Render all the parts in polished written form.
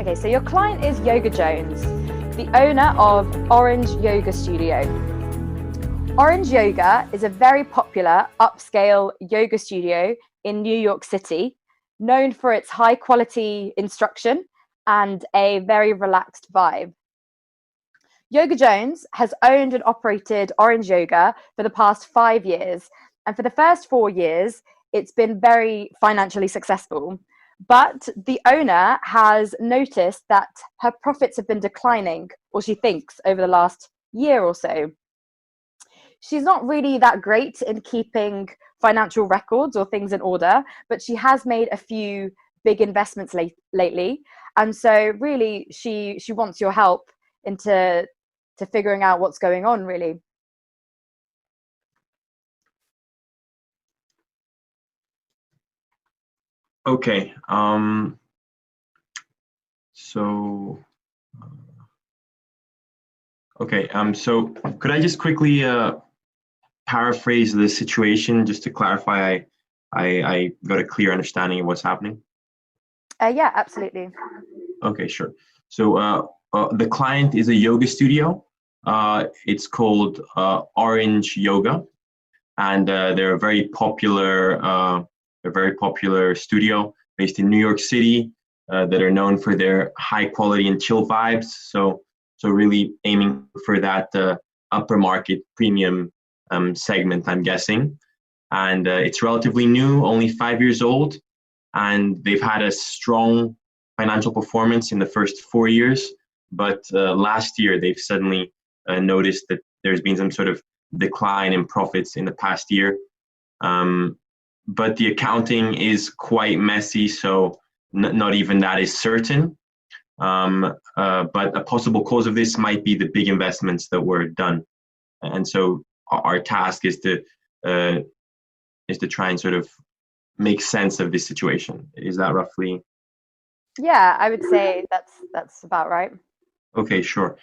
Okay, so your client is Yoga Jones, the owner of Orange Yoga Studio. Orange Yoga is a very popular upscale yoga studio in New York City, known for its high quality instruction and a very relaxed vibe. Yoga Jones has owned and operated Orange Yoga for the past 5 years, and for the first 4 years, it's been very financially successful. But the owner has noticed that her profits have been declining, or she thinks, over the last year or so. She's not really that great in keeping financial records or things in order, but she has made a few big investments lately. And so really she wants your help into figuring out what's going on, really. Okay. So, okay. So could I just quickly paraphrase the situation just to clarify? I got a clear understanding of what's happening. Yeah, absolutely. Okay, sure. So the client is a yoga studio. It's called Orange Yoga, and they're a very popular studio based in New York City that are known for their high quality and chill vibes. So really aiming for that upper market premium segment, I'm guessing. And it's relatively new, only 5 years old, and they've had a strong financial performance in the first 4 years. But last year, they've suddenly noticed that there's been some sort of decline in profits in the past year. But the accounting is quite messy, so not even that is certain. But a possible cause of this might be the big investments that were done. And so our task is to try and sort of make sense of this situation. Is that roughly? Yeah, I would say that's about right. Okay, sure.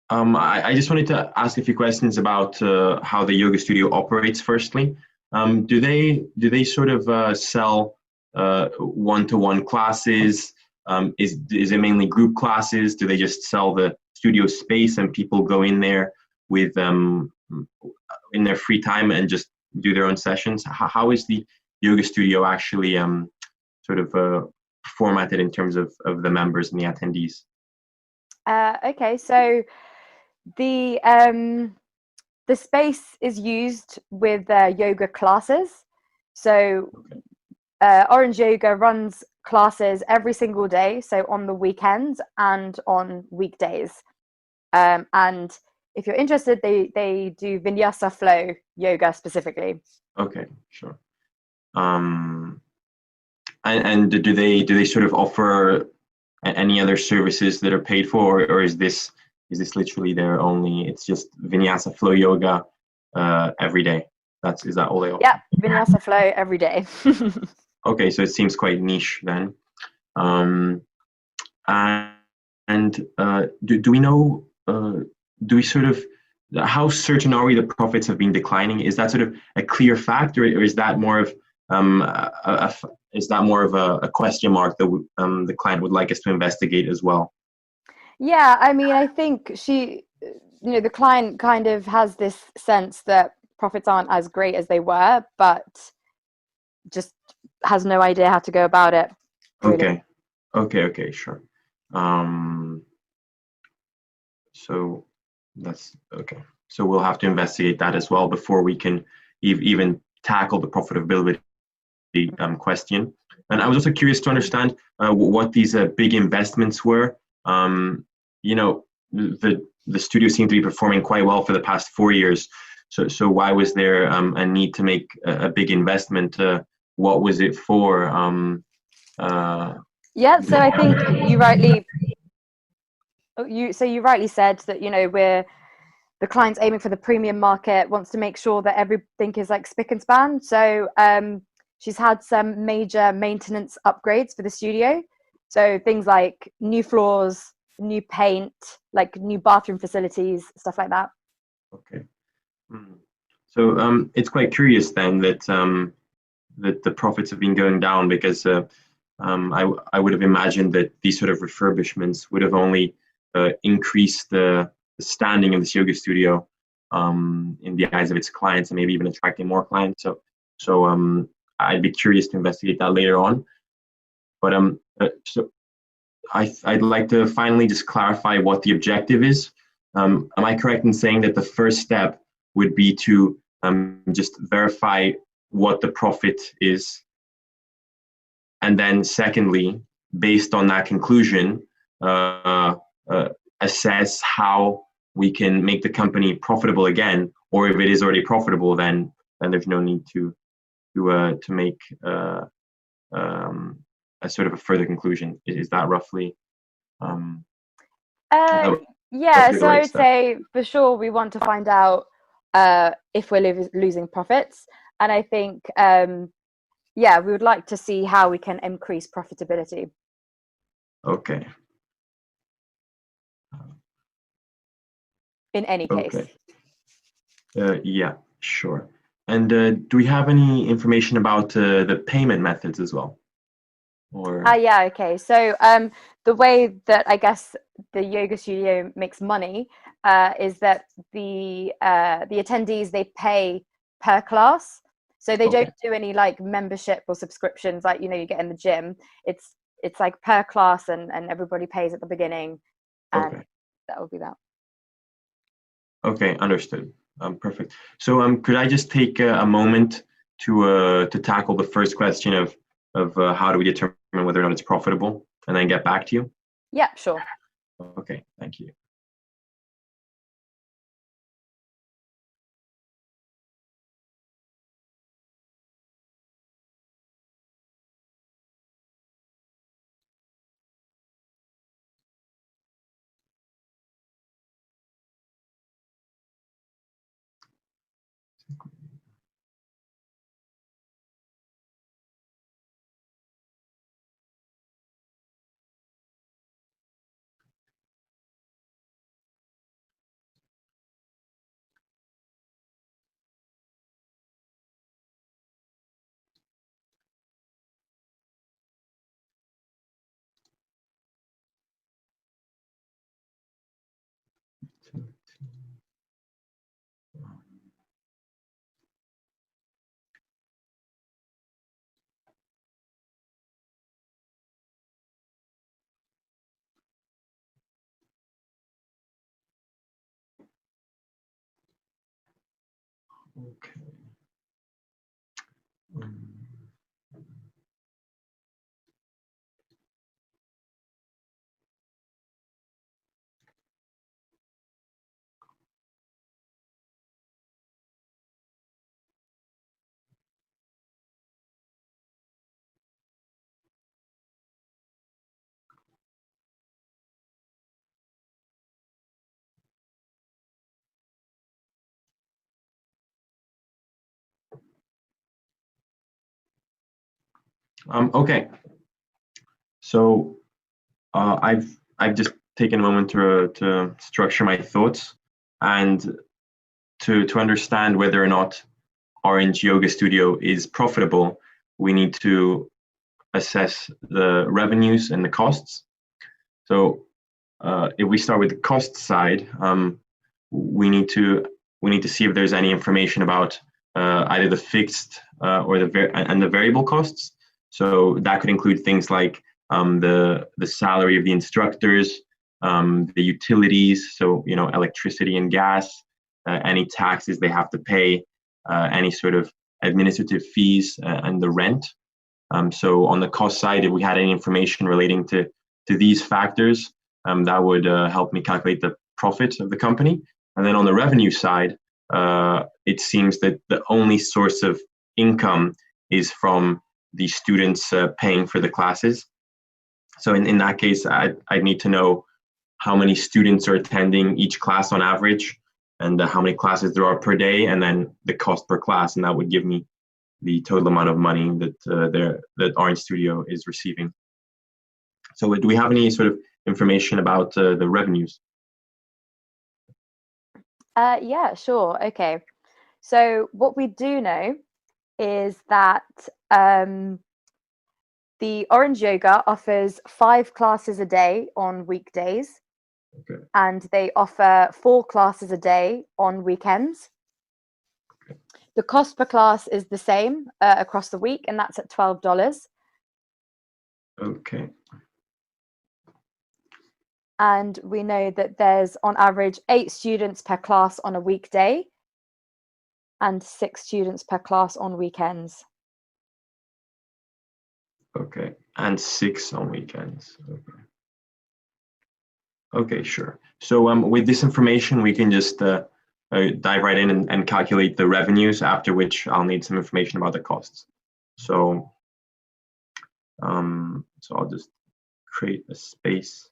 I just wanted to ask a few questions about how the yoga studio operates. Firstly, do they sort of sell one-to-one classes? Is it mainly group classes? Do they just sell the studio space and people go in there with in their free time and just do their own sessions? How is the yoga studio actually sort of formatted in terms of the members and the attendees? Okay, so the space is used with yoga classes. So Orange Yoga runs classes every single day, so on the weekends and on weekdays. And if you're interested, they do Vinyasa flow yoga specifically. Okay, sure. And do they sort of offer any other services that are paid for, or is this literally their only? It's just Vinyasa flow yoga every day. Is that all they offer? Yeah, Vinyasa flow every day. Okay, so it seems quite niche then. Do we know? Do we sort of? How certain are we the profits have been declining? Is that sort of a clear fact, or is that more of a question mark that the client would like us to investigate as well? Yeah, I mean, I think the client kind of has this sense that profits aren't as great as they were, but just has no idea how to go about it. Really. Okay, sure. So that's okay. So we'll have to investigate that as well before we can even tackle the profitability question. And I was also curious to understand what these big investments were. The studio seemed to be performing quite well for the past 4 years. So why was there a need to make a big investment? What was it for? Yeah, so I think you rightly said that the client's aiming for the premium market, wants to make sure that everything is like spick and span. So she's had some major maintenance upgrades for the studio. So things like new floors, new paint, like new bathroom facilities, stuff like that. Okay. So it's quite curious then that that the profits have been going down, because I would have imagined that these sort of refurbishments would have only increased the standing of this yoga studio in the eyes of its clients, and maybe even attracting more clients. So I'd be curious to investigate that later on. But so I'd like to finally just clarify what the objective is. Am I correct in saying that the first step would be to just verify what the profit is, and then secondly, based on that conclusion, assess how we can make the company profitable again, or if it is already profitable, then there's no need to make a sort of a further conclusion. Is that roughly? Yeah, The so I right would step? say for sure we want to find out if we're losing profits, and I think yeah, we would like to see how we can increase profitability. Okay. In any case. Okay. Yeah, sure. And do we have any information about the payment methods as well? Or Yeah, okay. So the way that I guess the yoga studio makes money is that the attendees, they pay per class. So they okay, don't do any like membership or subscriptions like you get in the gym. It's like per class, and everybody pays at the beginning, and okay, that will be that. okay, understood. Perfect. So could I just take a moment to tackle the first question of how do we determine whether or not it's profitable, and then get back to you? Yeah, sure. Okay, thank you. Okay. Okay. So I've just taken a moment to structure my thoughts, and to understand whether or not Orange Yoga Studio is profitable, we need to assess the revenues and the costs. So if we start with the cost side, we need to see if there's any information about either the fixed or the variable costs. So that could include things like the salary of the instructors, the utilities, so electricity and gas, any taxes they have to pay, any sort of administrative fees, and the rent. So on the cost side, if we had any information relating to these factors, that would help me calculate the profit of the company. And then on the revenue side, it seems that the only source of income is from the students paying for the classes. So in that case, I'd need to know how many students are attending each class on average, and how many classes there are per day, and then the cost per class, and that would give me the total amount of money that Orange Studio is receiving. So do we have any sort of information about the revenues? Yeah, sure. Okay. So what we do know is that The Orange Yoga offers 5 classes a day on weekdays, Okay. and they offer 4 classes a day on weekends. Okay. The cost per class is the same across the week, and that's at $12. Okay. And we know that there's on average 8 students per class on a weekday and 6 students per class on weekends. Okay, and 6 on weekends. Okay. Okay, sure. So with this information, we can just dive right in and calculate the revenues, after which I'll need some information about the costs. So, so I'll just create a space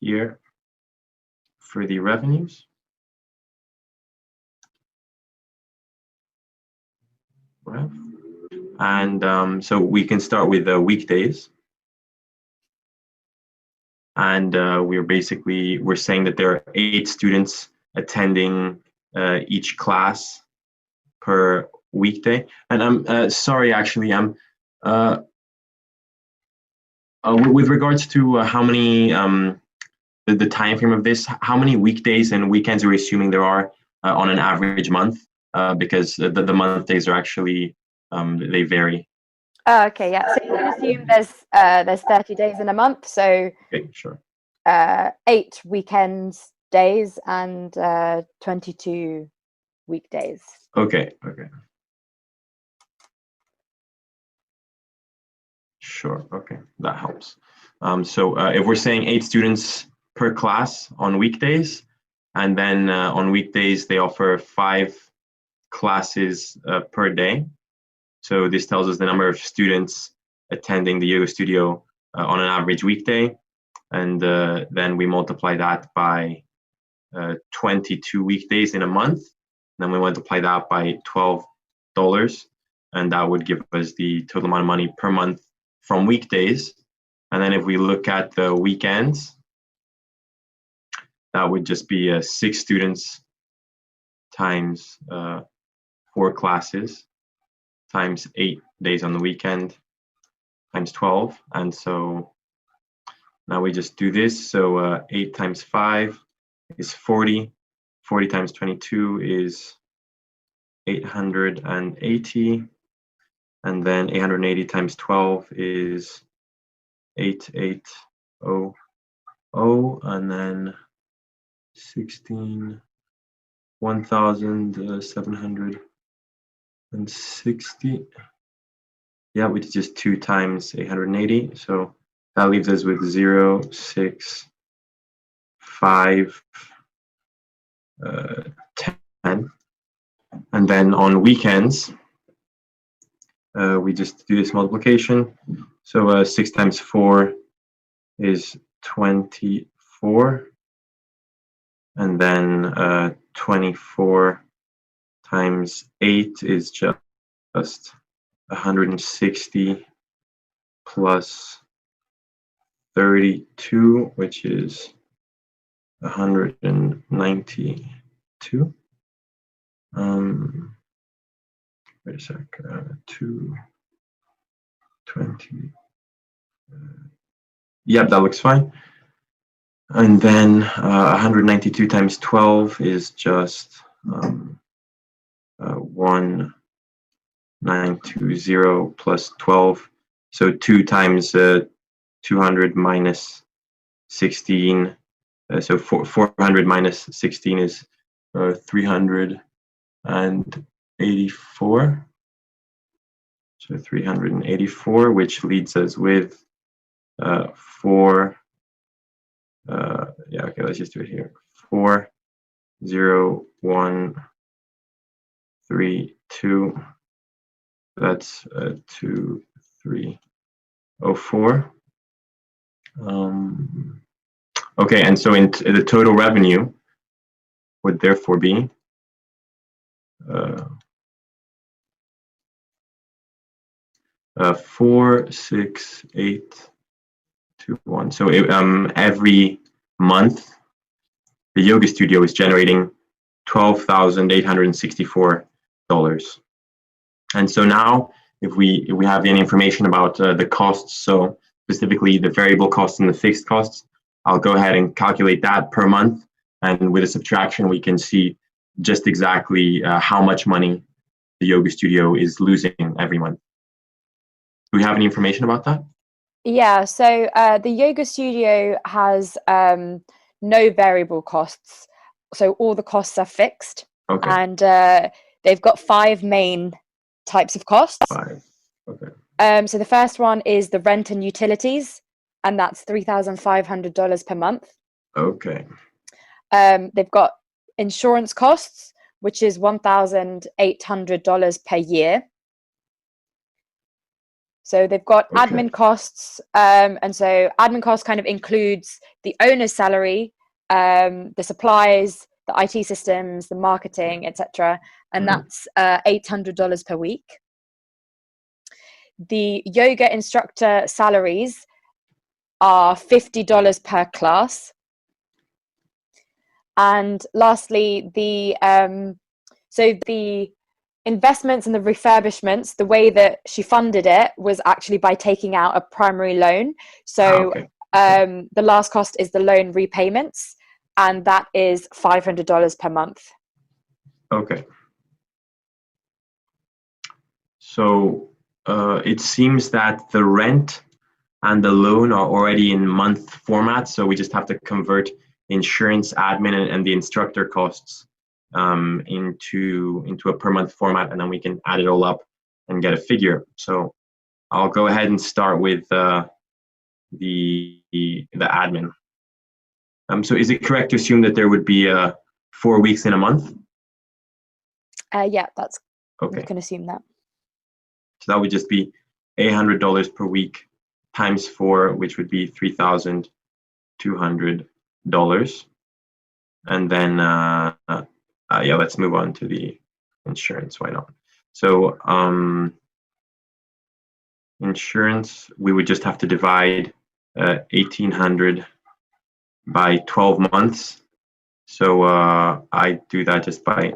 here for the revenues. Right. And so we can start with the weekdays. And we're saying that there are 8 students attending each class per weekday. And I'm sorry, actually, with regards to how many the time frame of this, how many weekdays and weekends are we assuming there are on an average month? Because the month days are actually they vary. Okay, yeah. So you can assume there's 30 days in a month, so Okay, sure. 8 weekends days and 22 weekdays. Okay, okay. Sure, okay, that helps. So if we're saying 8 students per class on weekdays, and then on weekdays they offer 5 classes per day. So this tells us the number of students attending the yoga studio on an average weekday, and then we multiply that by 22 weekdays in a month. Then we multiply that by $12, and that would give us the total amount of money per month from weekdays. And then if we look at the weekends, that would just be 6 students times 4 classes times 8 days on the weekend times 12. And so now we just do this. So 8 times 5 is 40. 40 times 22 is 880. And then 880 times 12 is 8800. And then 1,760. Yeah, which is just 2 times 880. So that leaves us with 0, 6, 5, 10. And then on weekends, we just do this multiplication. So 6 times 4 is 24. And then 24 times 8 is just 160 plus 32, which is 192. Wait a sec. 220. Yep, that looks fine. And then 192 times 12 is just 1920 plus 12. So 2 times 200 minus 16. So 400 minus 16 is 384. So 384, which leads us with 4. Yeah, okay, let's just do it here. 40132. That's 2304. Okay, and so the total revenue would therefore be 46821. So every month, the yoga studio is generating $12,864. And so now if we have any information about the costs, so specifically the variable costs and the fixed costs, I'll go ahead and calculate that per month. And with a subtraction, we can see just exactly how much money the yoga studio is losing every month. Do we have any information about that? Yeah, so the yoga studio has no variable costs. So all the costs are fixed. Okay. And they've got 5 main types of costs. 5. Okay. So the first one is the rent and utilities, and that's $3,500 per month. Okay. They've got insurance costs, which is $1,800 per year. So they've got admin costs, and so admin costs kind of includes the owner's salary, the supplies, the IT systems, the marketing, etc., and that's $800 per week. The yoga instructor salaries are $50 per class. And lastly, the investments and the refurbishments, the way that she funded it was actually by taking out a primary loan. So the last cost is the loan repayments, and that is $500 per month. Okay. So it seems that the rent and the loan are already in month format, so we just have to convert insurance, admin, and the instructor costs into a per month format, and then we can add it all up and get a figure. So I'll go ahead and start with the admin. So is it correct to assume that there would be 4 weeks in a month? Yeah, that's okay. You can assume that. So that would just be $800 per week times 4, which would be $3,200. And then yeah, let's move on to the insurance. Why not? So insurance, we would just have to divide 1,800 by 12 months. So I do that just by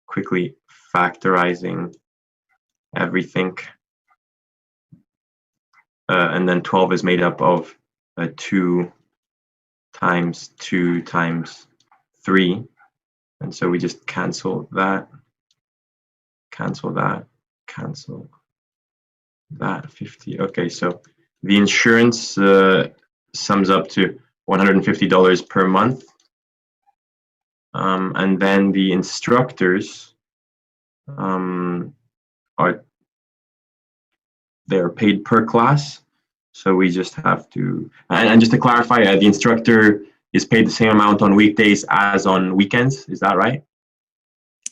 quickly factorizing everything. And then 12 is made up of 2 times 2 times 3. And so we just cancel that, cancel that, cancel that, 50. Okay, so the insurance sums up to $150 per month. And then the instructors they're paid per class. So we just have to, and just to clarify, the instructor is paid the same amount on weekdays as on weekends. Is that right?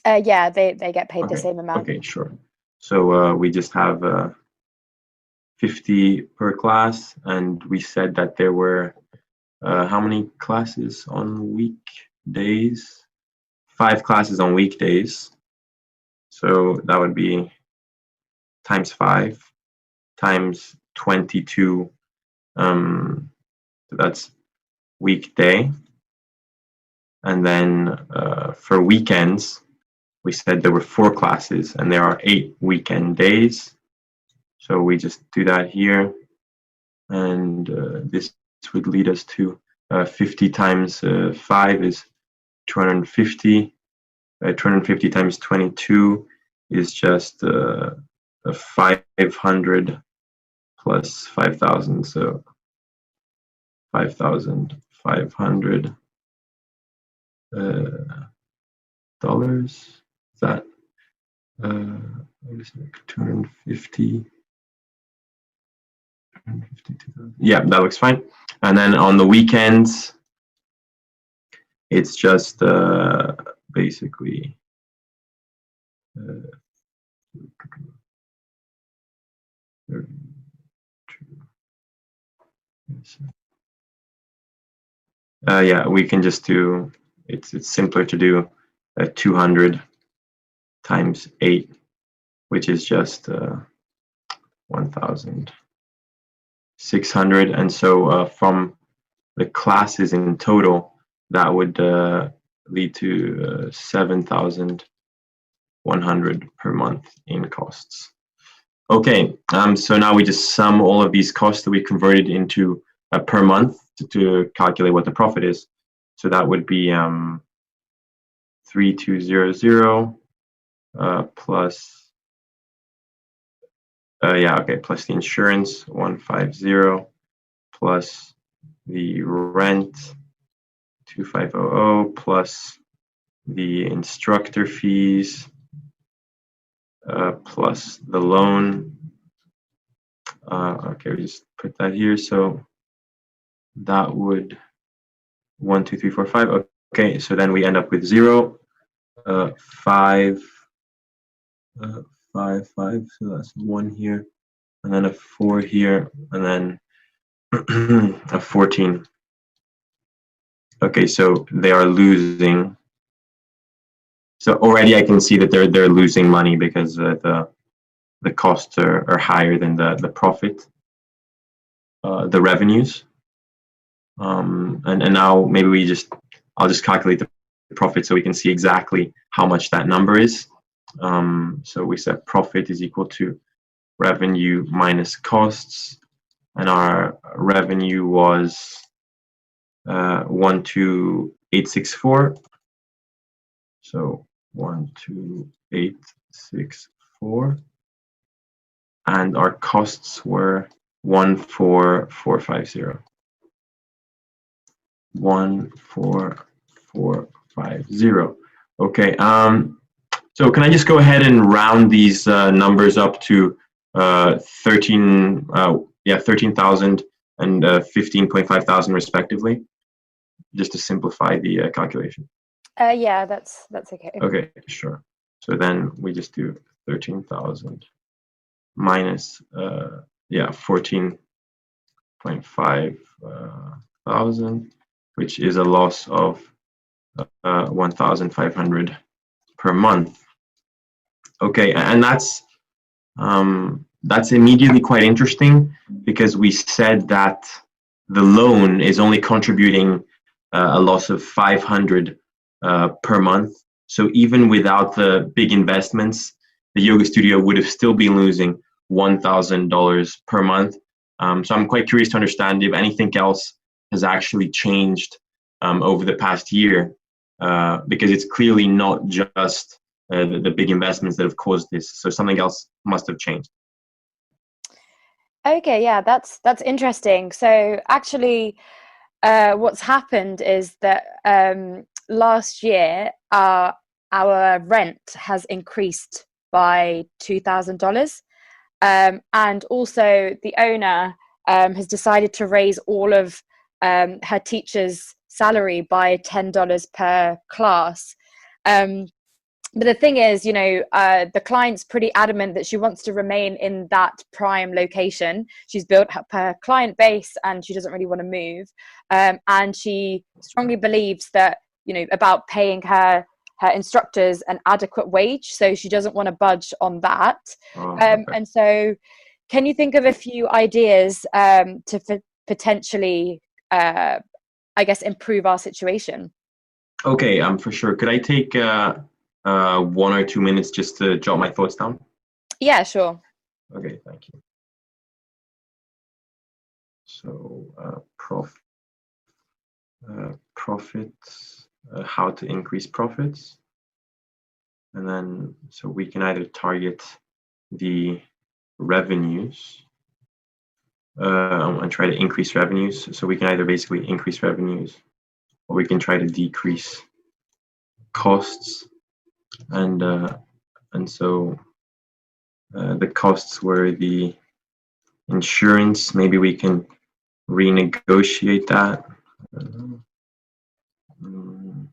Yeah, they get paid the same amount. Okay, sure. So we just have 50 per class, and we said that there were how many classes on weekdays? 5 classes on weekdays. So that would be times 5 times 22. So that's weekday. And then for weekends, we said there were 4 classes, and there are 8 weekend days. So we just do that here, and this would lead us to 50 times 5 is 250. 250 times 22 is just 500 plus 5,000, so 5,500 dollars. Is that 250? Yeah, that looks fine. And then on the weekends, it's just basically yeah, we can just do, it's simpler to do 200 times 8, which is just 1,600. And so from the classes in total, that would lead to 7,100 per month in costs. Okay, so now we just sum all of these costs that we converted into per month to calculate what the profit is. So that would be 3200 plus plus the insurance 150 plus the rent 2500 plus the instructor fees plus the loan. Okay, we just put that here. So that would 1, 2, 3, 4, 5. Okay, so then we end up with 0, 5, 5, 5. So that's 1 here, and then a 4 here, and then a 14. Okay, so they are losing. So already I can see that they're losing money because the costs are higher than the profit, the revenues. And now maybe I'll just calculate the profit so we can see exactly how much that number is. So we said profit is equal to revenue minus costs, and our revenue was 12864. So 12864, and our costs were 14450. 14450. Okay. So can I just go ahead and round these numbers up to 13,000 and 15.5 thousand respectively, just to simplify the calculation? Yeah, that's okay. Okay, sure. So then we just do 13,000 minus 14.5 thousand, which is a loss of 1,500 per month. Okay, and that's immediately quite interesting because we said that the loan is only contributing a loss of 500 per month. So even without the big investments, the yoga studio would have still been losing $1,000 per month. So I'm quite curious to understand if anything else has actually changed over the past year, because it's clearly not just the big investments that have caused this. So something else must have changed. Okay, yeah, that's interesting. So actually, what's happened is that last year our rent has increased by $2,000, and also the owner has decided to raise all of her teachers' salary by $10 per class. But the thing is, the client's pretty adamant that she wants to remain in that prime location. She's built up her client base and she doesn't really want to move. And she strongly believes that, about paying her instructors an adequate wage. So she doesn't want to budge on that. Okay. And so can you think of a few ideas to potentially, I guess, improve our situation? Okay, for sure. Could I take 1 or 2 minutes just to jot my thoughts down? Yeah, sure. Okay, thank you. So profits, how to increase profits, and then so we can either target the revenues and try to increase revenues. So we can either basically increase revenues, or we can try to decrease costs, and so the costs were the insurance. Maybe we can renegotiate that. Mm,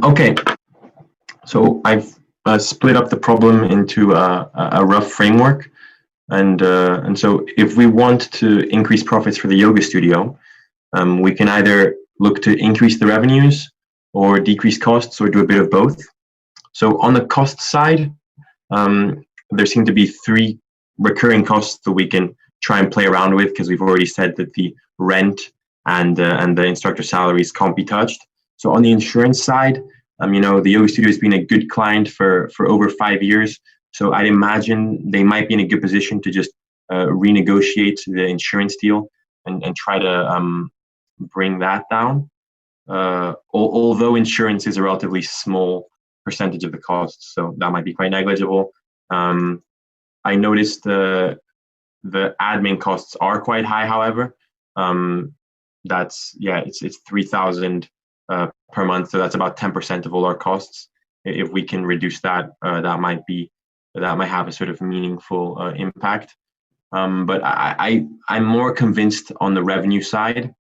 Okay, so I've split up the problem into a rough framework, and so if we want to increase profits for the yoga studio, we can either look to increase the revenues or decrease costs or do a bit of both. So on the cost side, there seem to be three recurring costs that we can try and play around with, because we've already said that the rent and the instructor salaries can't be touched. So on the insurance side, the yoga studio has been a good client for over 5 years. So I'd imagine they might be in a good position to just renegotiate the insurance deal and try to bring that down. Although insurance is a relatively small percentage of the cost, so that might be quite negligible. I noticed the admin costs are quite high, however. It's 3,000 per month, so that's about 10% of all our costs. If we can reduce that, that might have a sort of meaningful impact. But I'm more convinced on the revenue side.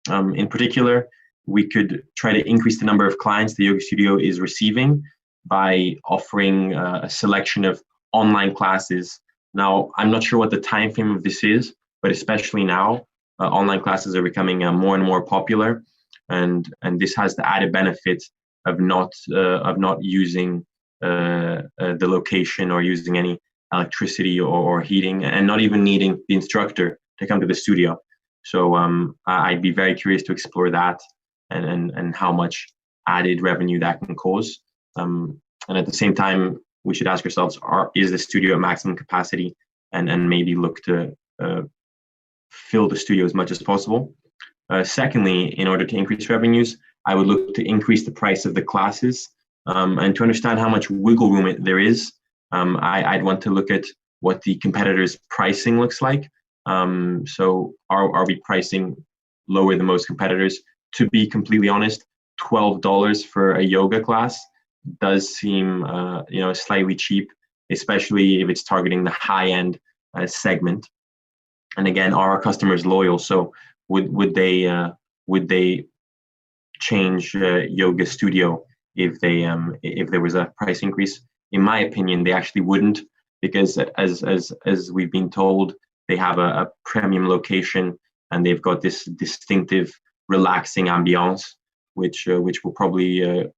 In particular, we could try to increase the number of clients the yoga studio is receiving by offering a selection of online classes. Now, I'm not sure what the time frame of this is, but especially now, online classes are becoming more and more popular, and this has the added benefit of not using the location or using any electricity or heating, and not even needing the instructor to come to the studio. So I'd be very curious to explore that and how much added revenue that can cause. And at the same time, we should ask ourselves, is the studio at maximum capacity, and maybe look to fill the studio as much as possible. Secondly, in order to increase revenues, I would look to increase the price of the classes, and to understand how much wiggle room there is. I'd want to look at what the competitors' pricing looks like. So are we pricing lower than most competitors? To be completely honest, $12 for a yoga class does seem slightly cheap, especially if it's targeting the high-end segment. And again, are our customers loyal? So would they change yoga studio if there was a price increase? In my opinion, they actually wouldn't, because as we've been told, they have a premium location and they've got this distinctive, relaxing ambiance, which will probably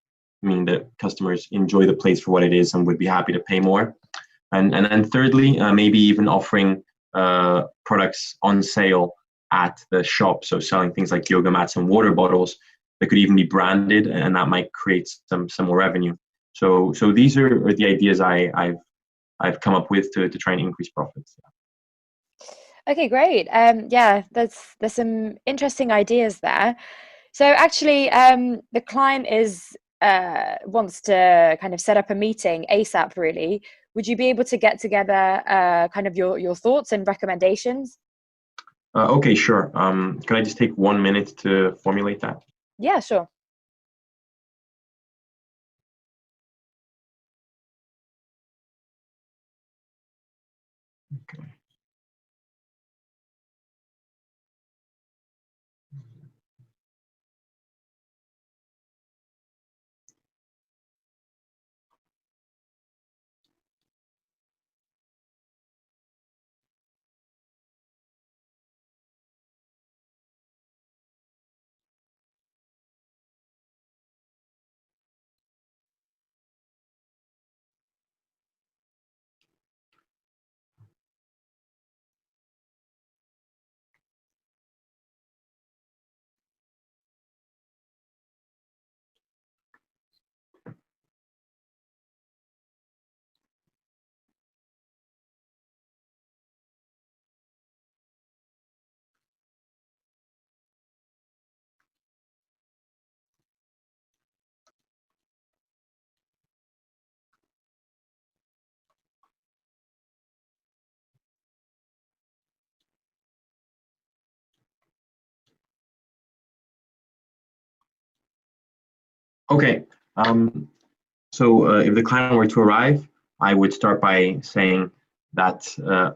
mean that customers enjoy the place for what it is and would be happy to pay more. And then thirdly, maybe even offering products on sale at the shop, so selling things like yoga mats and water bottles that could even be branded, and that might create some more revenue. So these are the ideas I've come up with to try and increase profits. Okay, great. There's some interesting ideas there. So actually, the client wants to kind of set up a meeting ASAP, really. Would you be able to get together kind of your thoughts and recommendations? Okay, sure. Could I just take 1 minute to formulate that? Yeah, sure. Okay. Okay. So if the client were to arrive, I would start by saying that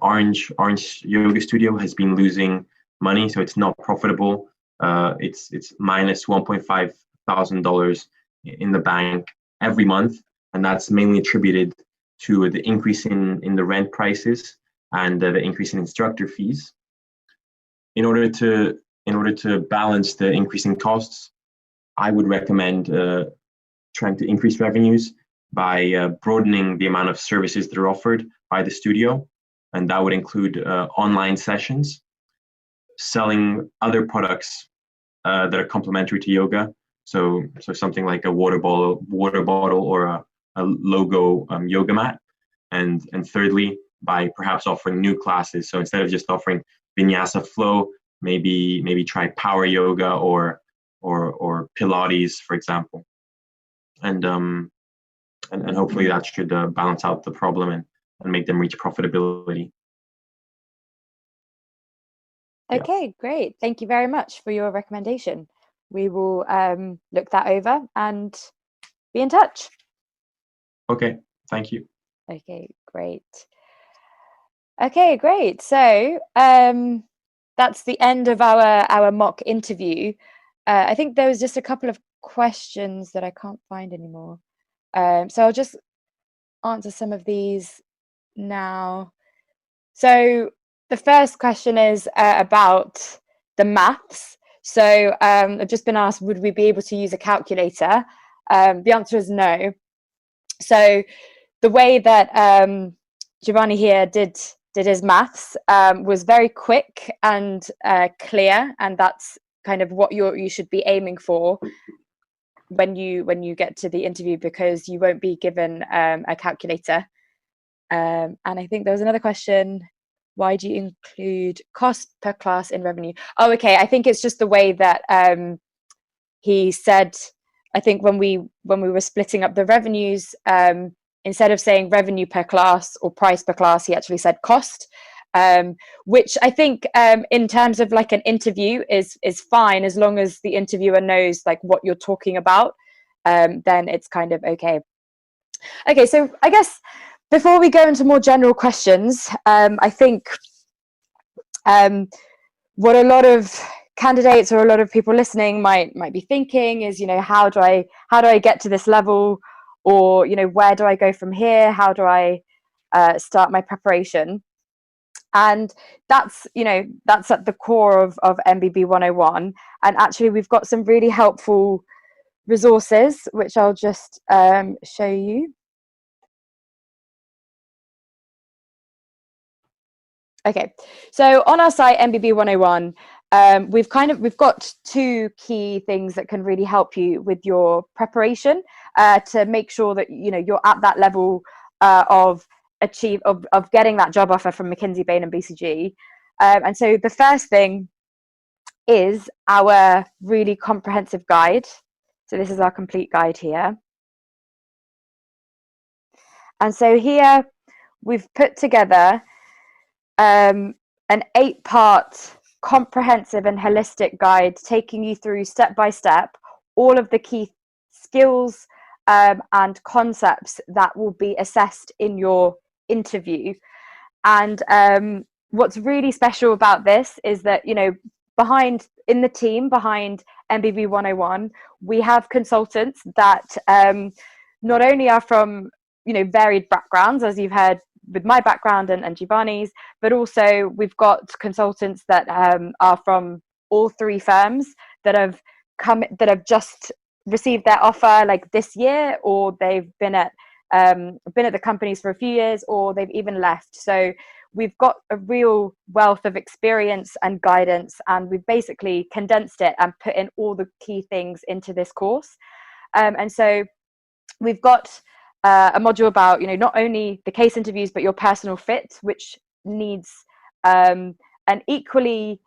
Orange Yoga Studio has been losing money, so it's not profitable. It's minus $1.5 thousand in the bank every month, and that's mainly attributed to the increase in the rent prices and the increase in instructor fees. In order to balance the increasing costs, I would recommend trying to increase revenues by broadening the amount of services that are offered by the studio. And that would include online sessions, selling other products that are complementary to yoga. So something like a water bottle or a logo yoga mat. And thirdly, by perhaps offering new classes. So instead of just offering vinyasa flow, maybe try power yoga or Pilates, for example. And hopefully that should balance out the problem and make them reach profitability. Okay, great. Thank you very much for your recommendation. We will look that over and be in touch. Okay, thank you. Okay, great. Okay, great. So that's the end of our mock interview. I think there was just a couple of questions that I can't find anymore. So I'll just answer some of these now. So the first question is about the maths. So I've just been asked, would we be able to use a calculator? The answer is no. So the way that Giovanni here did his maths was very quick and clear, and that's kind of what you should be aiming for when you get to the interview, because you won't be given a calculator. And I think there was another question. Why do you include cost per class in revenue? Oh, okay. I think it's just the way that he said. I think when we were splitting up the revenues, instead of saying revenue per class or price per class, he actually said cost, which I think in terms of like an interview is fine, as long as the interviewer knows like what you're talking about. Then it's kind of okay. Okay, so I guess before we go into more general questions, I think what a lot of candidates or a lot of people listening might be thinking is, how do I get to this level, or where do I go from here? How do I start my preparation? And that's at the core of MBB 101. And actually, we've got some really helpful resources, which I'll just show you. Okay, so on our site MBB 101, we've got two key things that can really help you with your preparation to make sure that you're at that level of getting that job offer from McKinsey, Bain and BCG. And so the first thing is our really comprehensive guide. So this is our complete guide here. And so here we've put together an 8-part comprehensive and holistic guide taking you through step by step all of the key skills and concepts that will be assessed in your interview. And what's really special about this is that in the team behind MBB 101, we have consultants that not only are from varied backgrounds, as you've heard with my background and Giovanni's, but also we've got consultants that are from all 3 firms that have just received their offer like this year, or they've been at the companies for a few years, or they've even left. So we've got a real wealth of experience and guidance, and we've basically condensed it and put in all the key things into this course. And so we've got a module about not only the case interviews but your personal fit, which needs an equally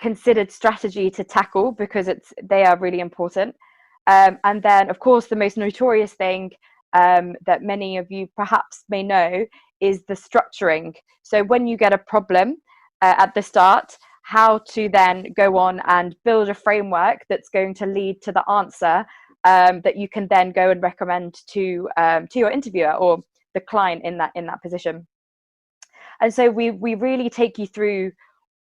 considered strategy to tackle, because they are really important. And then of course the most notorious thing that many of you perhaps may know is the structuring. So when you get a problem at the start, how to then go on and build a framework that's going to lead to the answer that you can then go and recommend to your interviewer or the client in that position. And so we really take you through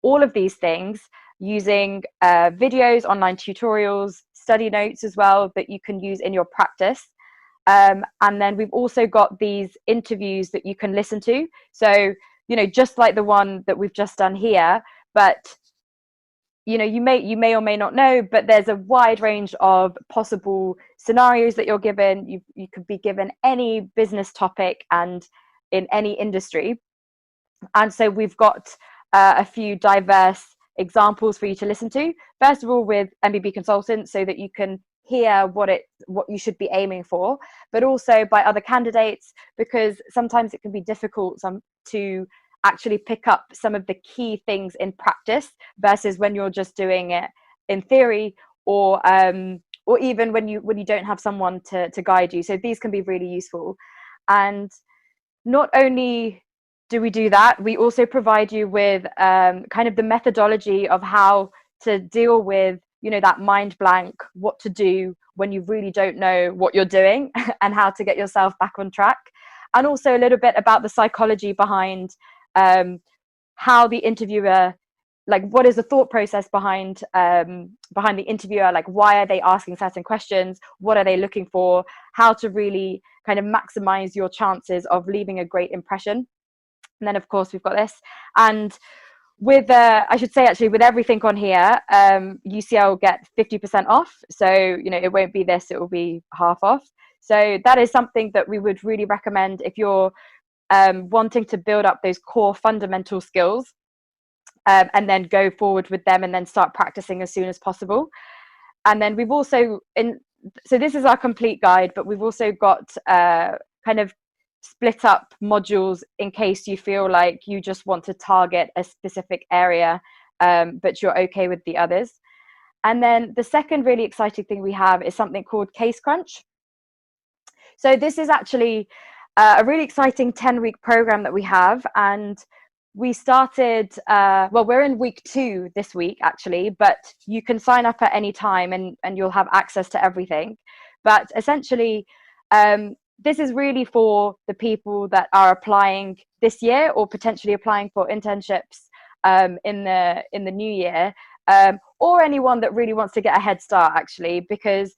all of these things using videos, online tutorials, study notes as well that you can use in your practice. And then we've also got these interviews that you can listen to. So, just like the one that we've just done here, but you may or may not know, but there's a wide range of possible scenarios that you're given. You could be given any business topic and in any industry. And so we've got a few diverse examples for you to listen to. First of all, with MBB consultants, so that you can hear what you should be aiming for, but also by other candidates, because sometimes it can be difficult to actually pick up some of the key things in practice versus when you're just doing it in theory, or even when you don't have someone to guide you. So these can be really useful. And not only do we do that, we also provide you with kind of the methodology of how to deal with that mind blank, what to do when you really don't know what you're doing, and how to get yourself back on track. And also a little bit about the psychology behind how the interviewer, like what is the thought process behind the interviewer, like why are they asking certain questions, what are they looking for, how to really kind of maximize your chances of leaving a great impression. And then of course we've got this, and with I should say actually with everything on here, UCL will get 50% off. So it won't be this, it will be half off. So that is something that we would really recommend if you're wanting to build up those core fundamental skills, and then go forward with them and then start practicing as soon as possible. And then we've also so this is our complete guide, but we've also got kind of split up modules in case you feel like you just want to target a specific area, but you're okay with the others. And then the second really exciting thing we have is something called Case Crunch. So this is actually a really exciting 10-week program that we have, and we started well, we're in week 2 this week actually, but you can sign up at any time and you'll have access to everything. But essentially this is really for the people that are applying this year or potentially applying for internships in the new year, or anyone that really wants to get a head start actually, because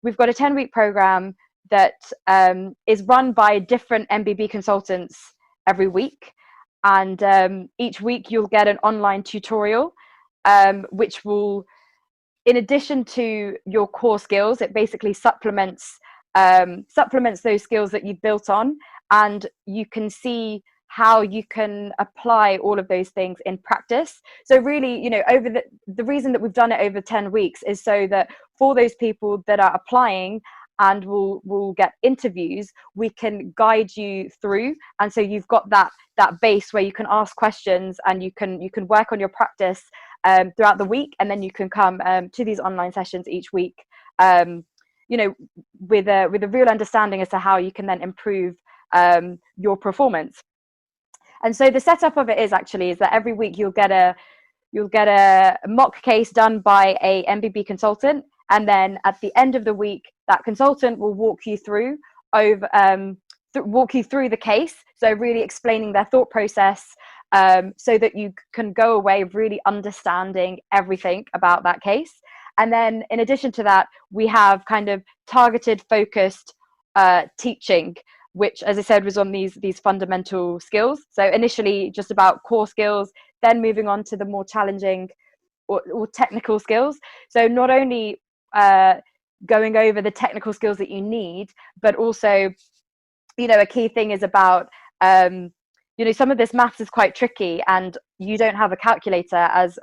we've got a 10-week program that is run by different MBB consultants every week. And each week you'll get an online tutorial, which will, in addition to your core skills, it basically supplements those skills that you've built on, and you can see how you can apply all of those things in practice. So really, over the reason that we've done it over 10 weeks is so that for those people that are applying and will get interviews, we can guide you through. And so you've got that base where you can ask questions and you can work on your practice throughout the week, and then you can come to these online sessions each week, with a real understanding as to how you can then improve your performance. And so the setup of it is that every week you'll get a mock case done by a MBB consultant, and then at the end of the week that consultant will walk you through the case, so really explaining their thought process, so that you can go away really understanding everything about that case. And then in addition to that, we have kind of targeted, focused teaching, which, as I said, was on these fundamental skills. So initially just about core skills, then moving on to the more challenging or technical skills. So not only going over the technical skills that you need, but also, a key thing is about, some of this maths is quite tricky, and you don't have a calculator, as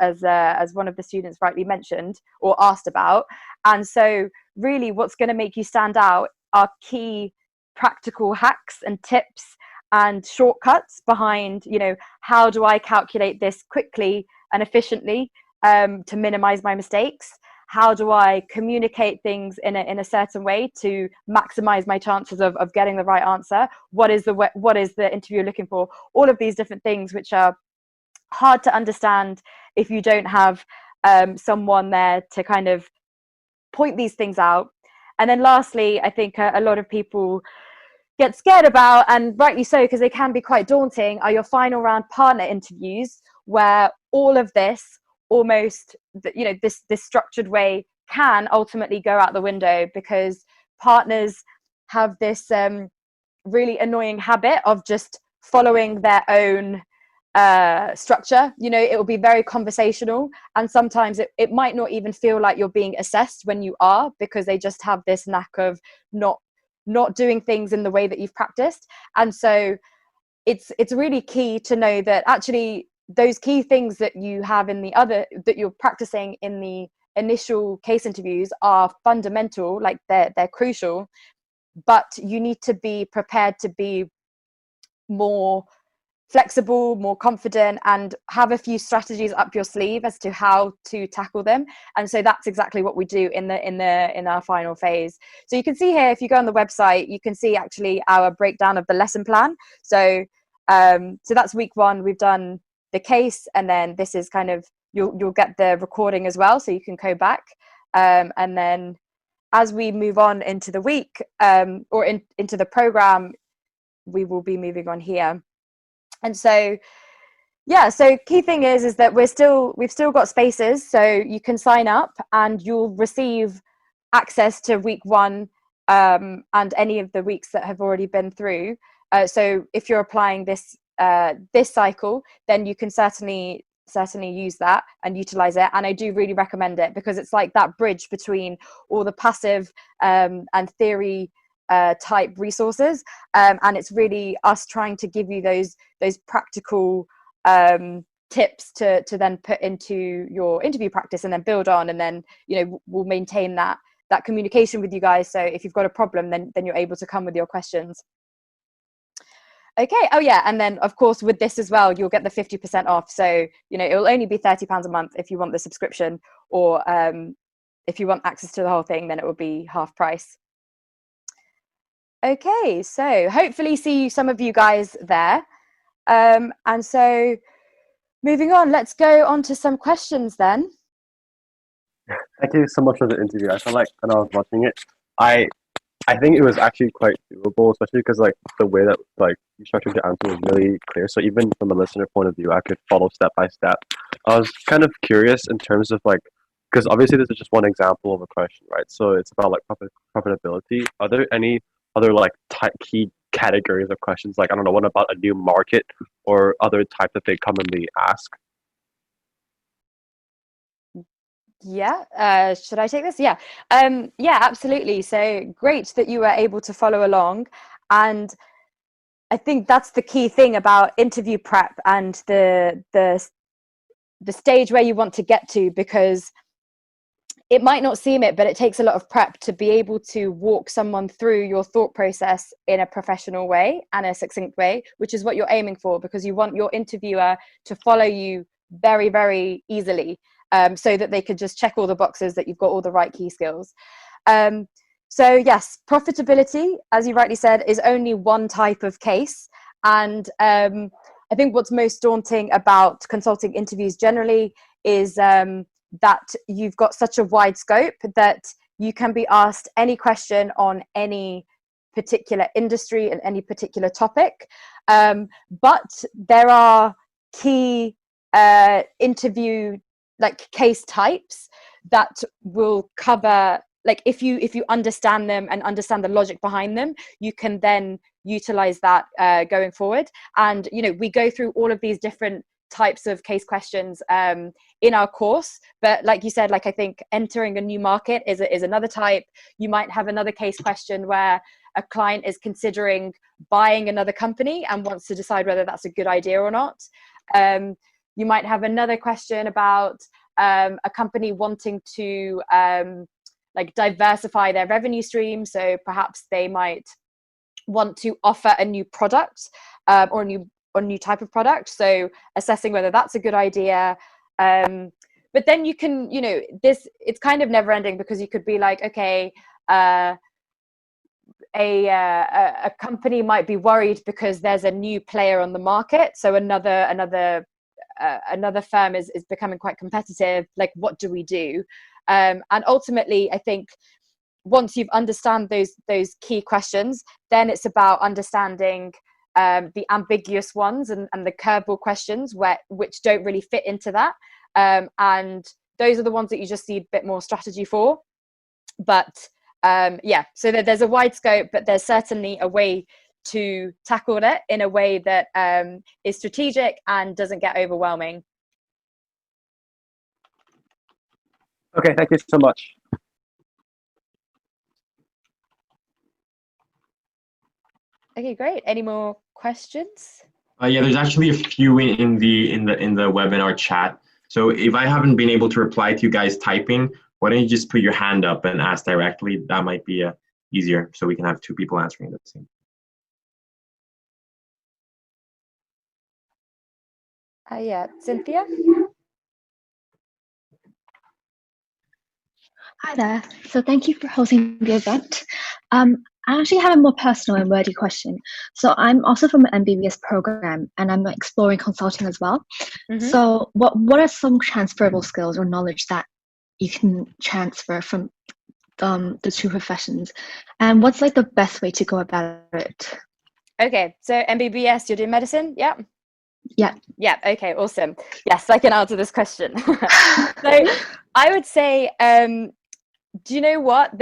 one of the students rightly mentioned or asked about. And so really what's going to make you stand out are key practical hacks and tips and shortcuts behind, how do I calculate this quickly and efficiently to minimize my mistakes? How do I communicate things in a certain way to maximize my chances of getting the right answer? What is the interviewer looking for? All of these different things, which are hard to understand if you don't have someone there to kind of point these things out. And then lastly, I think a lot of people get scared about, and rightly so, because they can be quite daunting, are your final round partner interviews, where all of this almost, this structured way can ultimately go out the window, because partners have this really annoying habit of just following their own structure. It will be very conversational, and sometimes it might not even feel like you're being assessed when you are, because they just have this knack of not doing things in the way that you've practiced. And so it's really key to know that actually those key things that you have in that you're practicing in the initial case interviews are fundamental, like they're crucial, but you need to be prepared to be more flexible, more confident, and have a few strategies up your sleeve as to how to tackle them. And so that's exactly what we do in our final phase. So you can see here, if you go on the website, you can see actually our breakdown of the lesson plan. So so that's week 1. We've done the case, and then this is kind of, you'll get the recording as well, so you can go back. And then as we move on into the week, or into the program, we will be moving on here. And so so key thing is that we've still got spaces, so you can sign up and you'll receive access to week 1 and any of the weeks that have already been through. So if you're applying this cycle, then you can certainly use that and utilize it. And I do really recommend it, because it's like that bridge between all the passive and theory type resources, and it's really us trying to give you those practical tips to then put into your interview practice, and then build on, and then we'll maintain that communication with you guys. So if you've got a problem, then you're able to come with your questions. Okay. Oh yeah, and then of course with this as well, you'll get the 50% off. So it will only be £30 a month if you want the subscription, or if you want access to the whole thing, then it will be half price. Okay, so hopefully see some of you guys there. And so moving on, let's go on to some questions then. Thank you so much for the interview. I felt like when I was watching it, I think it was actually quite doable, especially because like the way that like you structured the answer was really clear. So even from a listener point of view, I could follow step by step. I was kind of curious in terms of like, because obviously this is just one example of a question, right? So it's about like profitability. Are there any other like key categories of questions? Like, I don't know, what about a new market or other types that they commonly ask? Yeah, should I take this? Yeah, absolutely. So great that you were able to follow along. And I think that's the key thing about interview prep and the stage where you want to get to, because it might not seem it, but it takes a lot of prep to be able to walk someone through your thought process in a professional way and a succinct way, which is what you're aiming for, because you want your interviewer to follow you very, very easily, so that they could just check all the boxes that you've got all the right key skills. So yes, profitability, as you rightly said, is only one type of case. And I think what's most daunting about consulting interviews generally is that you've got such a wide scope that you can be asked any question on any particular industry and any particular topic. But there are key interview like case types that will cover, like if you understand them and understand the logic behind them, you can then utilize that going forward. And we go through all of these different types of case questions in our course, but like you said, like I think entering a new market is another type. You might have another case question where a client is considering buying another company and wants to decide whether that's a good idea or not. You might have another question about a company wanting to like diversify their revenue stream. So perhaps they might want to offer a new product or a new type of product. So assessing whether that's a good idea. But then you can, it's kind of never ending, because you could be like, okay, a company might be worried because there's a new player on the market. So another firm is becoming quite competitive. Like, what do we do? And ultimately, I think once you've understand those key questions, then it's about understanding the ambiguous ones and the curveball questions which don't really fit into that. And those are the ones that you just need a bit more strategy for. But yeah, so there's a wide scope, but there's certainly a way to tackle it in a way that is strategic and doesn't get overwhelming. Okay, thank you so much. Okay, great. Any more questions? Yeah, there's actually a few in the webinar chat. So if I haven't been able to reply to you guys typing, why don't you just put your hand up and ask directly? That might be easier, so we can have two people answering the same. Yeah, Cynthia? Hi there. So thank you for hosting the event. I actually have a more personal and wordy question. So I'm also from an MBBS program, and I'm exploring consulting as well. Mm-hmm. So what are some transferable skills or knowledge that you can transfer from the two professions, and what's like the best way to go about it? Okay, so MBBS, you're doing medicine? Yeah. Yeah. Okay, awesome. Yes, I can answer this question. So I would say, do you know what?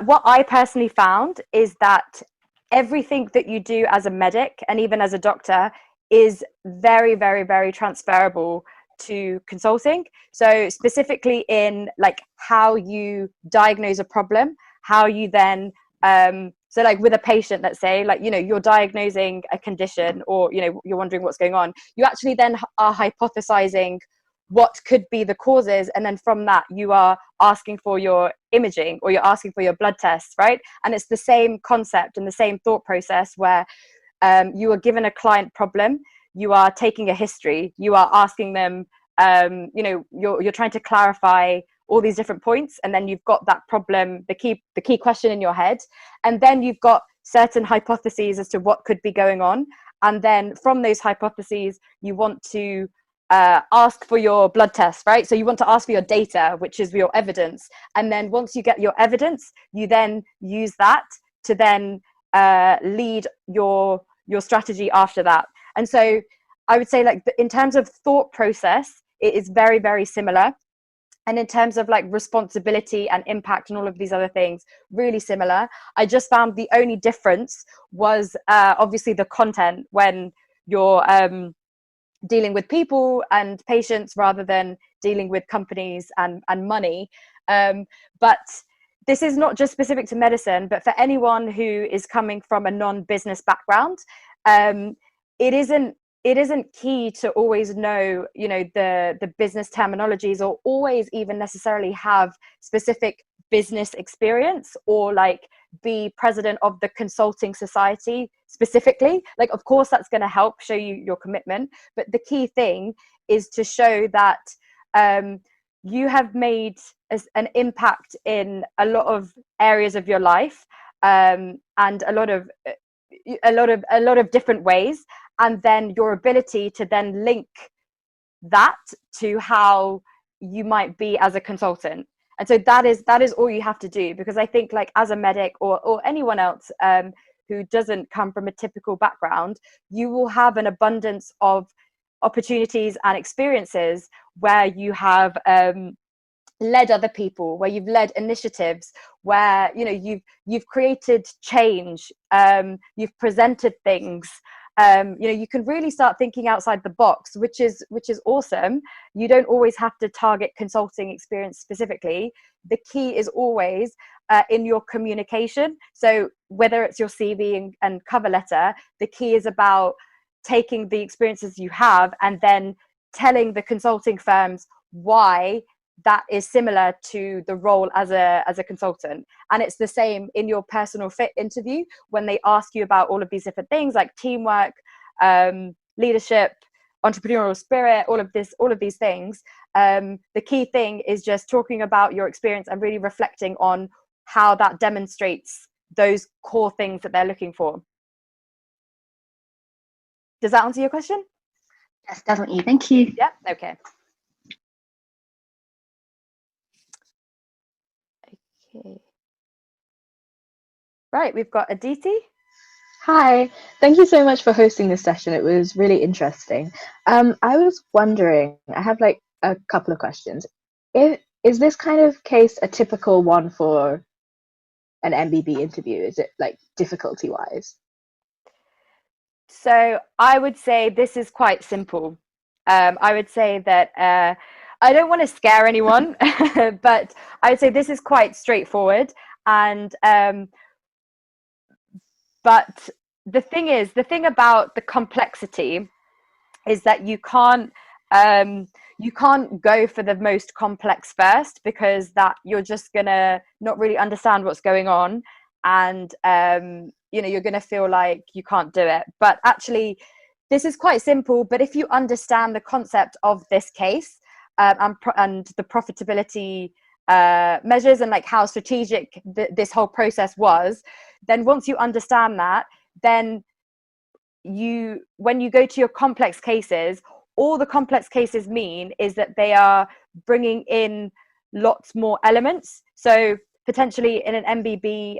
What I personally found is that everything that you do as a medic and even as a doctor is very, very, very transferable to consulting. So specifically in like how you diagnose a problem, how you then so like with a patient, let's say, like, you know, you're diagnosing a condition, or, you know, you're wondering what's going on. You actually then are hypothesizing what could be the causes, and then from that you are asking for your imaging, or you're asking for your blood tests, right? And it's the same concept and the same thought process where you are given a client problem, you are taking a history, you are asking them, you know, you're trying to clarify all these different points, and then you've got that problem, the key question in your head, and then you've got certain hypotheses as to what could be going on, and then from those hypotheses you want to ask for your blood test, right? So you want to ask for your data, which is your evidence, and then once you get your evidence, you then use that to then lead your strategy after that. And so I would say, like, in terms of thought process, it is very, very similar. And in terms of like responsibility and impact and all of these other things, really similar. I just found the only difference was obviously the content when you're dealing with people and patients rather than dealing with companies and money. But this is not just specific to medicine, but for anyone who is coming from a non-business background, it isn't key to always know, you know, the business terminologies, or always even necessarily have specific business experience, or like be president of the consulting society specifically. Like, of course that's going to help show you your commitment, but the key thing is to show that you have made an impact in a lot of areas of your life, and a lot of different ways, and then your ability to then link that to how you might be as a consultant. And so that is all you have to do, because I think, like, as a medic or anyone else who doesn't come from a typical background, you will have an abundance of opportunities and experiences where you have led other people, where you've led initiatives, where, you know, you've created change, you've presented things. You know, you can really start thinking outside the box, which is awesome. You don't always have to target consulting experience specifically. The key is always in your communication. So whether it's your CV and cover letter, the key is about taking the experiences you have and then telling the consulting firms why that is similar to the role as a consultant. And it's the same in your personal fit interview when they ask you about all of these different things like teamwork, leadership, entrepreneurial spirit, all of these things. The key thing is just talking about your experience and really reflecting on how that demonstrates those core things that they're looking for. Does that answer your question? Yes, definitely. Thank you. Yeah. Okay. Okay. Right, we've got Aditi. Hi, thank you so much for hosting this session. It was really interesting. I was wondering, I have like a couple of questions. Is this kind of case a typical one for an MBB interview? Is it like difficulty wise? So I would say this is quite simple. I would say that I don't want to scare anyone, but I would say this is quite straightforward. And but the thing about the complexity is that you can't go for the most complex first, because that you're just gonna not really understand what's going on, and you're gonna feel like you can't do it. But actually, this is quite simple. But if you understand the concept of this case, and the profitability measures, and like how strategic this whole process was, then once you understand that, then when you go to your complex cases, all the complex cases mean is that they are bringing in lots more elements. So potentially in an MBB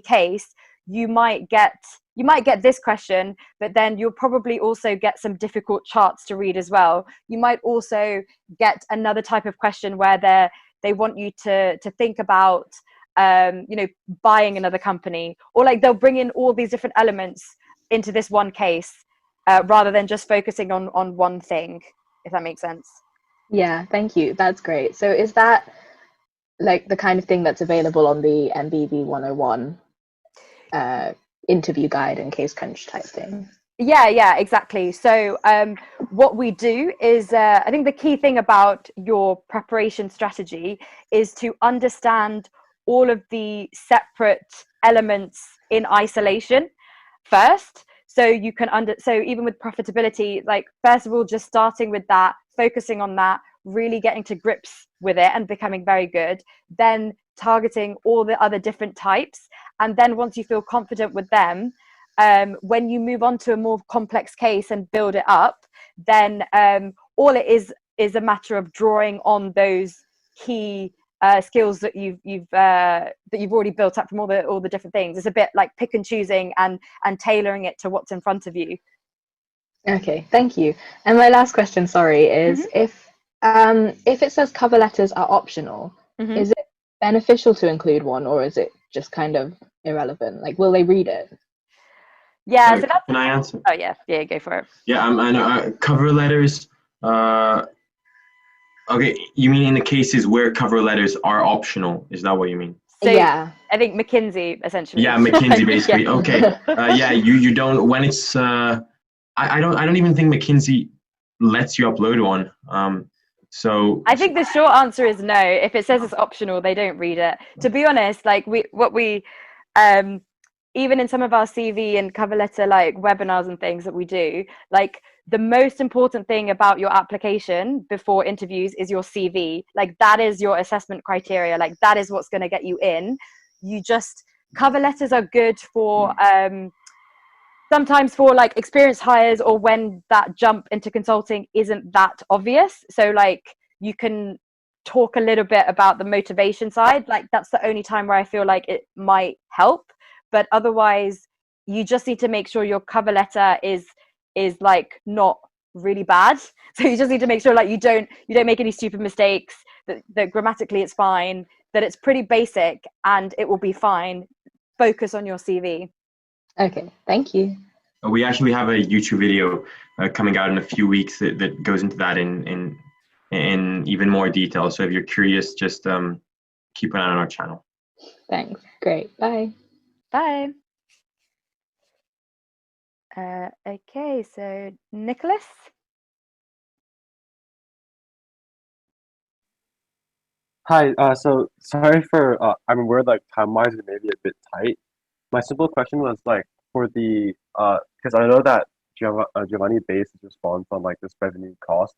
case, you might get this question, but then you'll probably also get some difficult charts to read as well. You might also get another type of question where they want you to think about buying another company, or like they'll bring in all these different elements into this one case, rather than just focusing on one thing, if that makes sense. Yeah, thank you. That's great. So is that like the kind of thing that's available on the MBB101 interview guide and case crunch type thing? Yeah, exactly. So what we do is, I think the key thing about your preparation strategy is to understand all of the separate elements in isolation first. So you can so even with profitability, like first of all, just starting with that, focusing on that, really getting to grips with it and becoming very good, then targeting all the other different types. And then once you feel confident with them, when you move on to a more complex case and build it up, then all it is a matter of drawing on those key skills that you've already built up from all the different things. It's a bit like pick and choosing and tailoring it to what's in front of you. Okay, thank you. And my last question, sorry, is if it says cover letters are optional, is it beneficial to include one, or is it just kind of irrelevant? Like, will they read it? Yeah, so that's, can I answer? Oh yeah, go for it. Yeah, I know cover letters. Okay, you mean in the cases where cover letters are optional? Is that what you mean? So yeah, I think McKinsey essentially. Yeah, McKinsey basically. Yeah. Okay. Yeah, you don't, when it's I don't even think McKinsey lets you upload one. So I think the short answer is no. If it says it's optional, they don't read it. To be honest, like even in some of our CV and cover letter like webinars and things that we do, like the most important thing about your application before interviews is your CV. Like that is your assessment criteria. Like that is what's going to get you in. Cover letters are good for sometimes for like experienced hires, or when that jump into consulting isn't that obvious. So like you can talk a little bit about the motivation side. Like that's the only time where I feel like it might help. But otherwise, you just need to make sure your cover letter is like not really bad. So you just need to make sure like you don't make any stupid mistakes, that grammatically it's fine, that it's pretty basic, and it will be fine. Focus on your CV. okay, thank you. we actually have a YouTube video coming out in a few weeks that goes into that in even more detail. So if you're curious, just keep an eye on our channel. Thanks. Great. Bye. Bye. Okay, so Nicholas. Hi, so sorry for, I mean, we're like time-wise, we may be a bit tight. My simple question was like for the, because I know that Giovanni based his response on like this revenue cost,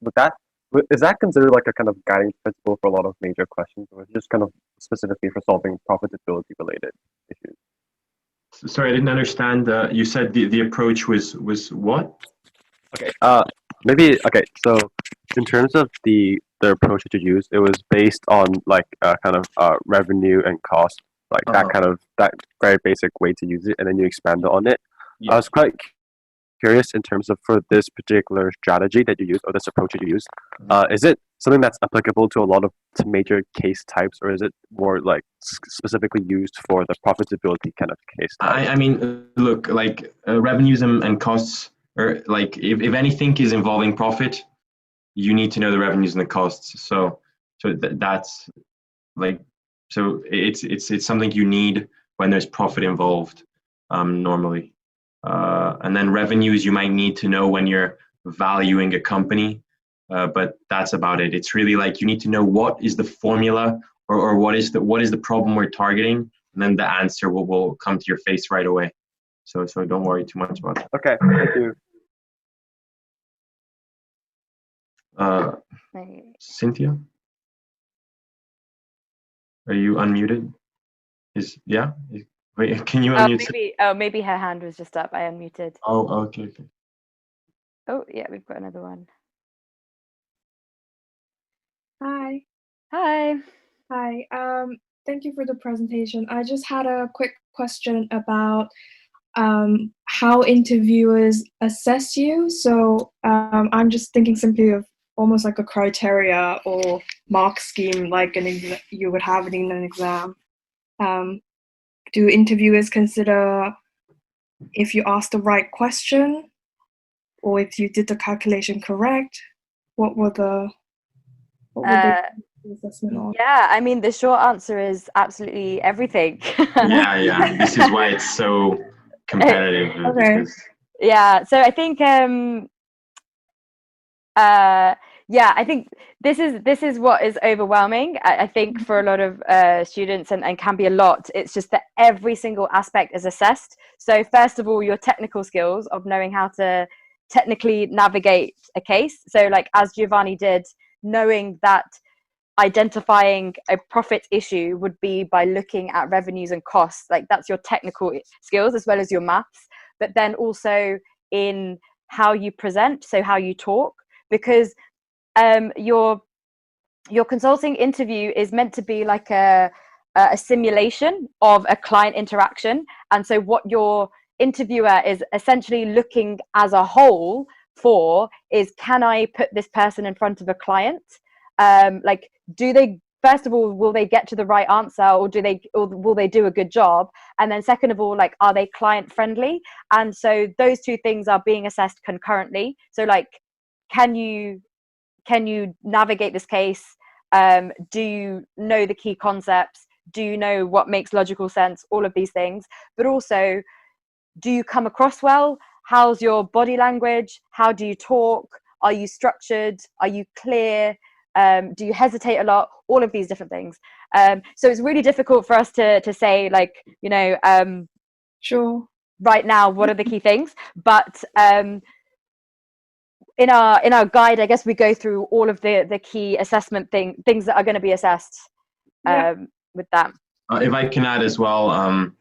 is that considered like a kind of guiding principle for a lot of major questions, or is it just kind of specifically for solving profitability related issues? Sorry, I didn't understand. You said the approach was what? Okay, maybe, okay, so in terms of the the approach that you used, it was based on like kind of revenue and cost, like that very basic way to use it, and then you expand on it. Yeah. I was quite curious in terms of for this particular strategy that you use or this approach that you use. Is it something that's applicable to a lot of major case types, or is it more like specifically used for the profitability kind of case type? I mean, look, like revenues and costs, or like if anything is involving profit, you need to know the revenues and the costs. So that's like, so it's something you need when there's profit involved, normally. And then revenues you might need to know when you're valuing a company, but that's about it. It's really like you need to know what is the formula, or what is the problem we're targeting, and then the answer will come to your face right away. So don't worry too much about that. Okay, thank you. Cynthia, are you unmuted? Wait, can you unmute? Maybe her hand was just up. I unmuted. Oh, okay. Oh, yeah, we've got another one. Hi. Hi. Thank you for the presentation. I just had a quick question about how interviewers assess you. So I'm just thinking simply of almost like a criteria or mark scheme, like you would have it in an exam. Do interviewers consider if you asked the right question, or if you did the calculation correct? What would the assessment on? Yeah, I mean, the short answer is absolutely everything. Yeah. This is why it's so competitive. Okay. Yeah, so I think I think this is what is overwhelming. I think for a lot of students, and can be a lot. It's just that every single aspect is assessed. So first of all, your technical skills of knowing how to technically navigate a case. So like as Giovanni did, knowing that identifying a profit issue would be by looking at revenues and costs. Like that's your technical skills as well as your maths, but then also in how you present, so how you talk, because your consulting interview is meant to be like a simulation of a client interaction. And so what your interviewer is essentially looking as a whole for is, can I put this person in front of a client? Like, do they, first of all, will they get to the right answer, or will they do a good job? And then second of all, like, are they client friendly? And so those two things are being assessed concurrently. So like, can you navigate this case? Do you know the key concepts? Do you know what makes logical sense? All of these things. But also, do you come across well? How's your body language? How do you talk? Are you structured? Are you clear? Do you hesitate a lot? All of these different things. So it's really difficult for us to say, like, you know, Sure. right now, what are the key things? But in our guide, I guess we go through all of the key assessment things that are going to be assessed with that. If I can add as well,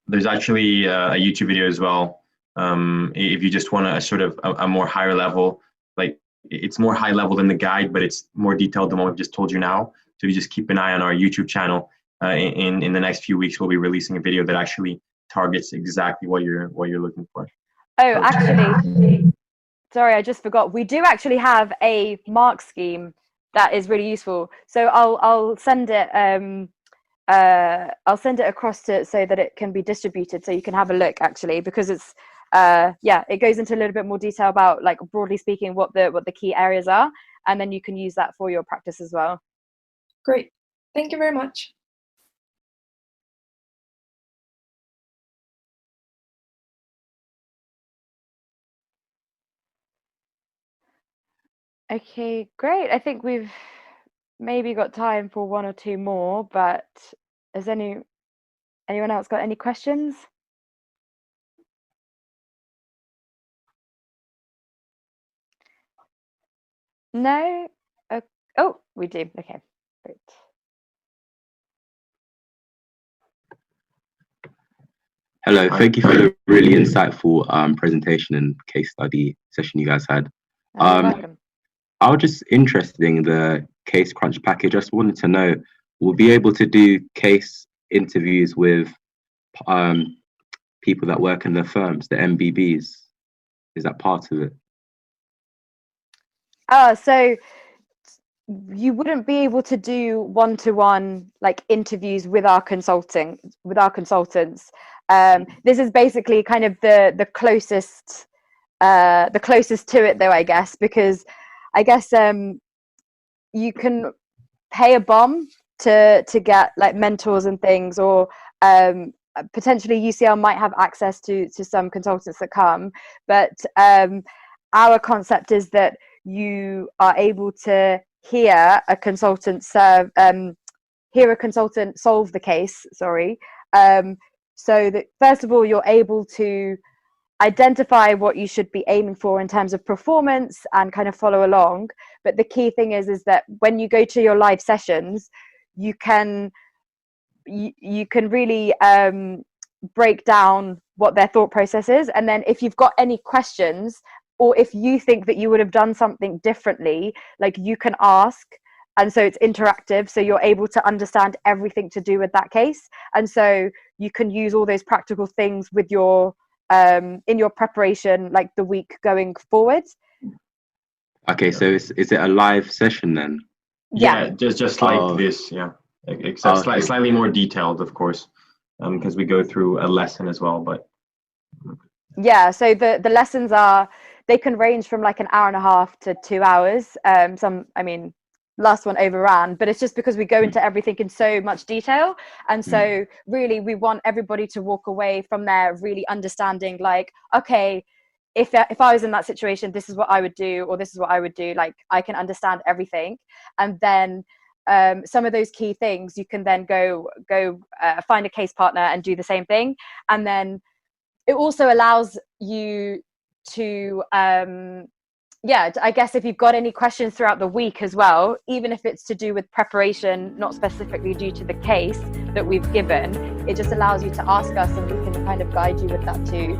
there's actually a YouTube video as well. If you just want a sort of a more higher level, like it's more high level than the guide, but it's more detailed than what we've just told you now. So you just keep an eye on our YouTube channel. In the next few weeks, we'll be releasing a video that actually targets exactly what you're looking for. Oh, actually, sorry, I just forgot. We do actually have a mark scheme that is really useful. So I'll send it. I'll send it across so that it can be distributed, so you can have a look, actually, because it's it goes into a little bit more detail about, like, broadly speaking, what the key areas are, and then you can use that for your practice as well. Great. Thank you very much. Okay, great. I think we've maybe got time for one or two more, but has anyone else got any questions? No? Oh, we do. Okay, great. Hello, thank you for the really insightful presentation and case study session you guys had. You're welcome. I was just interested in the case crunch package. I just wanted to know, we'll be able to do case interviews with people that work in the firms, the MBBs. Is that part of it? So you wouldn't be able to do one-to-one like interviews with our consultants. This is basically kind of the closest to it, though, I guess, because I guess you can pay a bomb to get like mentors and things, or potentially UCL might have access to some consultants that come, but our concept is that you are able to hear a consultant solve the case, so that first of all you're able to identify what you should be aiming for in terms of performance and kind of follow along. But the key thing is that when you go to your live sessions, you can really break down what their thought process is, and then if you've got any questions, or if you think that you would have done something differently, like, you can ask. And so it's interactive, so you're able to understand everything to do with that case, and so you can use all those practical things with your in your preparation, like the week going forward. Okay, so is it a live session then? Yeah, just like this, yeah. Except Okay. slightly more detailed, of course, because we go through a lesson as well. But yeah, so the lessons they can range from like an hour and a half to 2 hours. Last one overran, but it's just because we go into everything in so much detail, and so really we want everybody to walk away from there really understanding, like, okay, if I was in that situation, this is what I would do, or this is what I would do. Like, I can understand everything, and then some of those key things you can then go find a case partner and do the same thing. And then it also allows you to I guess if you've got any questions throughout the week as well, even if it's to do with preparation, not specifically due to the case that we've given, it just allows you to ask us, and we can kind of guide you with that too.